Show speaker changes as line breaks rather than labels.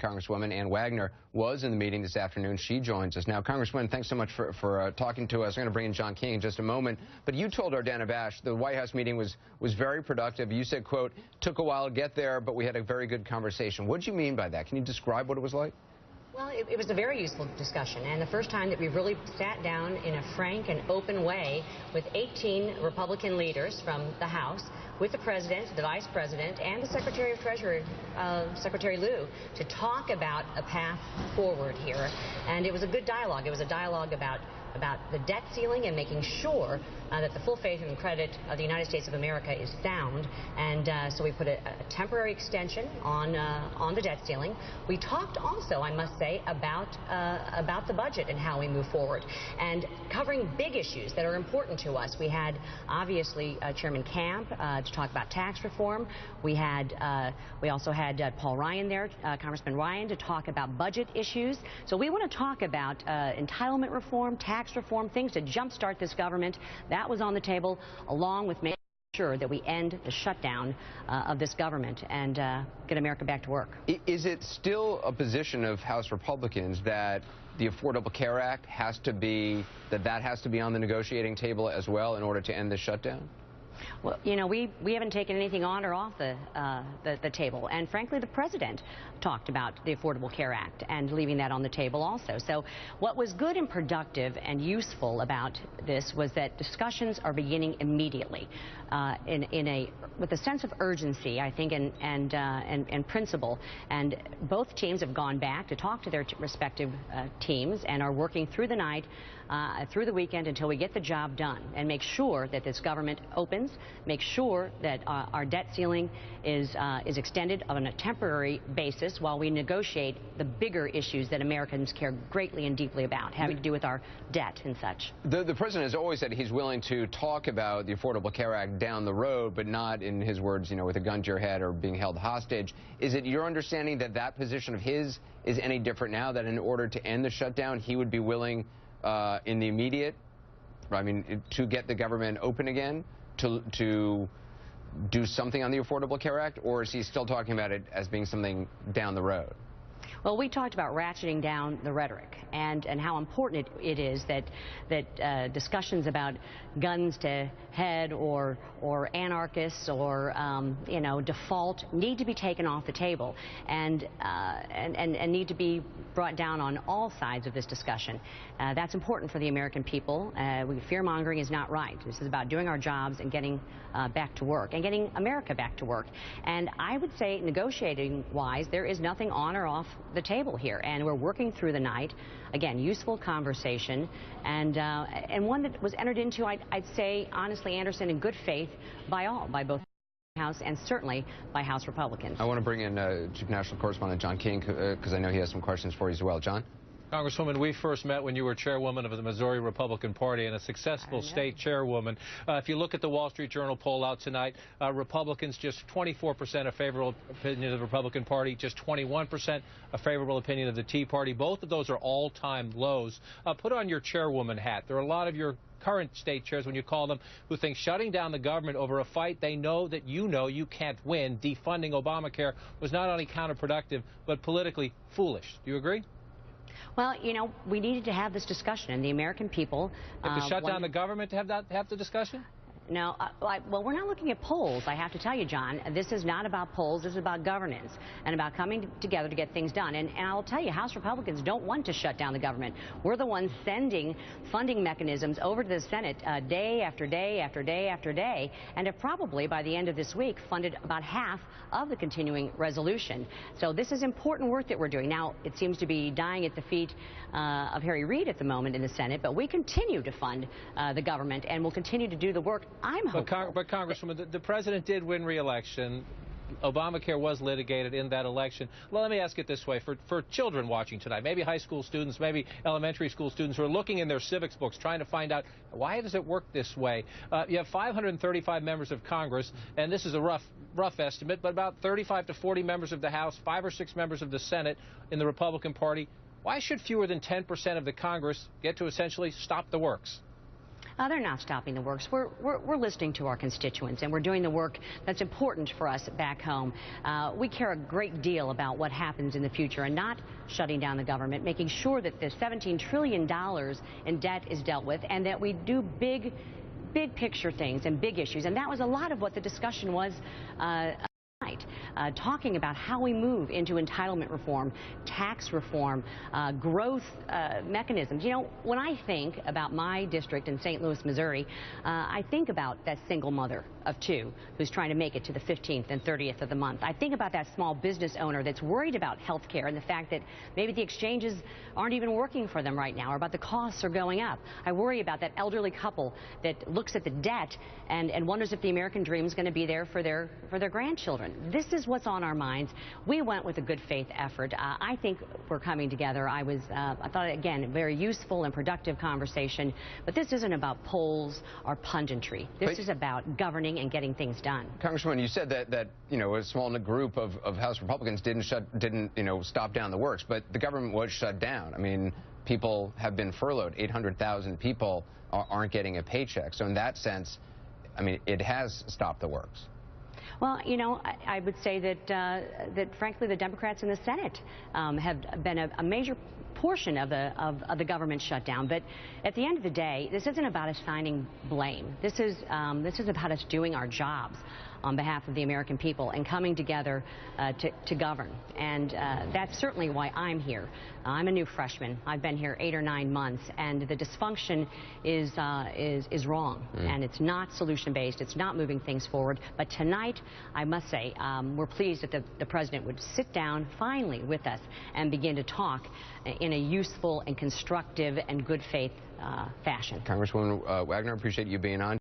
Congresswoman Wagner, was in the meeting this afternoon. She joins us now. Congresswoman, thanks so much for talking to us. I'm going to bring in John King in just a moment. But you told Dana Bash the White House meeting was very productive. You said, quote, took a while to get there, but we had a very good conversation. What did you mean by that? Can you describe what it was like?
Well, it was a very useful discussion, and the first time that we really sat down in a frank and open way with 18 Republican leaders from the House, with the President, the Vice President, and the Secretary of Treasury, Secretary Lew, to talk about a path forward here. And it was a good dialogue. It was a dialogue about the debt ceiling and making sure that the full faith and credit of the United States of America is sound. And so we put a temporary extension on the debt ceiling. We talked also, I must say, about the budget and how we move forward, and covering big issues that are important to us. We had, obviously, Chairman Camp to talk about tax reform. We also had Paul Ryan there, Congressman Ryan, to talk about budget issues. So we want to talk about entitlement reform, tax reform, things to jumpstart this government. That was on the table, along with making sure that we end the shutdown of this government and get America back to work.
Is it still a position of House Republicans that the Affordable Care Act has to be, that has to be on the negotiating table as well in order to end the shutdown?
Well, you know, we haven't taken anything on or off the table. And frankly, the President talked about the Affordable Care Act and leaving that on the table also. So what was good and productive and useful about this was that discussions are beginning immediately with a sense of urgency, I think, and principle. And both teams have gone back to talk to their respective teams and are working through the night, through the weekend, until we get the job done and make sure that this government opens, make sure that our debt ceiling is extended on a temporary basis while we negotiate the bigger issues that Americans care greatly and deeply about, having to do with our debt and such.
The President has always said he's willing to talk about the Affordable Care Act down the road, but not, in his words, you know, with a gun to your head or being held hostage. Is it your understanding that that position of his is any different now, that in order to end the shutdown, he would be willing in the immediate, I mean, to get the government open again, to do something on the Affordable Care Act, or is he still talking about it as being something down the road?
Well, we talked about ratcheting down the rhetoric and how important it is that discussions about guns to head or anarchists or you know, default need to be taken off the table and need to be brought down on all sides of this discussion. That's important for the American people. Fear-mongering is not right. This is about doing our jobs and getting back to work and getting America back to work. And I would say, negotiating-wise, there is nothing on or off the table here, and we're working through the night. Again, useful conversation, and one that was entered into, I'd say, honestly, Anderson, in good faith by both House and certainly by House Republicans.
I want to bring in Chief National Correspondent John King, because I know he has some questions for you as well. John?
Congresswoman, we first met when you were chairwoman of the Missouri Republican Party and a successful state chairwoman. If you look at the Wall Street Journal poll out tonight, Republicans just 24% a favorable opinion of the Republican Party, just 21% a favorable opinion of the Tea Party. Both of those are all-time lows. Put on your chairwoman hat. There are a lot of your current state chairs, when you call them, who think shutting down the government over a fight they know that you can't win, defunding Obamacare, was not only counterproductive but politically foolish. Do you agree?
Well, you know, we needed to have this discussion, and the American people...
To shut down the government to have the discussion?
No, well, we're not looking at polls, I have to tell you, John. This is not about polls. This is about governance and about coming together to get things done. And I'll tell you, House Republicans don't want to shut down the government. We're the ones sending funding mechanisms over to the Senate day after day after day after day, and have probably, by the end of this week, funded about half of the continuing resolution. So this is important work that we're doing. Now, it seems to be dying at the feet of Harry Reid at the moment in the Senate, but we continue to fund the government, and we'll continue to do the work. I'm hopeful.
But Congresswoman, the President did win re-election. Obamacare was litigated in that election. Well, let me ask it this way. For children watching tonight, maybe high school students, maybe elementary school students who are looking in their civics books trying to find out, why does it work this way? You have 535 members of Congress, and this is a rough estimate, but about 35 to 40 members of the House, 5 or 6 members of the Senate in the Republican Party. Why should fewer than 10% of the Congress get to essentially stop the works?
They're not stopping the works. We're listening to our constituents, and we're doing the work that's important for us back home. We care a great deal about what happens in the future and not shutting down the government, making sure that the $17 trillion in debt is dealt with, and that we do big picture things and big issues. And that was a lot of what the discussion was tonight, talking about how we move into entitlement reform, tax reform, growth mechanisms. You know, when I think about my district in St. Louis, Missouri, I think about that single mother of two who's trying to make it to the 15th and 30th of the month. I think about that small business owner that's worried about health care and the fact that maybe the exchanges aren't even working for them right now, or about the costs are going up. I worry about that elderly couple that looks at the debt and wonders if the American dream is going to be there for their grandchildren. This is what's on our minds. We went with a good faith effort. I think we're coming together. I thought, again, a very useful and productive conversation. But this isn't about polls or punditry. This is about governing and getting things done.
Congresswoman, you said that you know, a small group of House Republicans didn't stop down the works, but the government was shut down. I mean, people have been furloughed. 800,000 people aren't getting a paycheck. So in that sense, I mean, it has stopped the works.
Well, you know, I would say that frankly, the Democrats in the Senate have been a major portion of the government shutdown. But at the end of the day, this isn't about assigning blame. This is about us doing our jobs on behalf of the American people and coming together to govern. And that's certainly why I'm here. I'm a new freshman. I've been here 8 or 9 months, and the dysfunction is wrong. And it's not solution-based. It's not moving things forward. But tonight, I must say, we're pleased that the president would sit down finally with us and begin to talk in a useful and constructive and good faith fashion.
Congresswoman Wagner, appreciate you being on.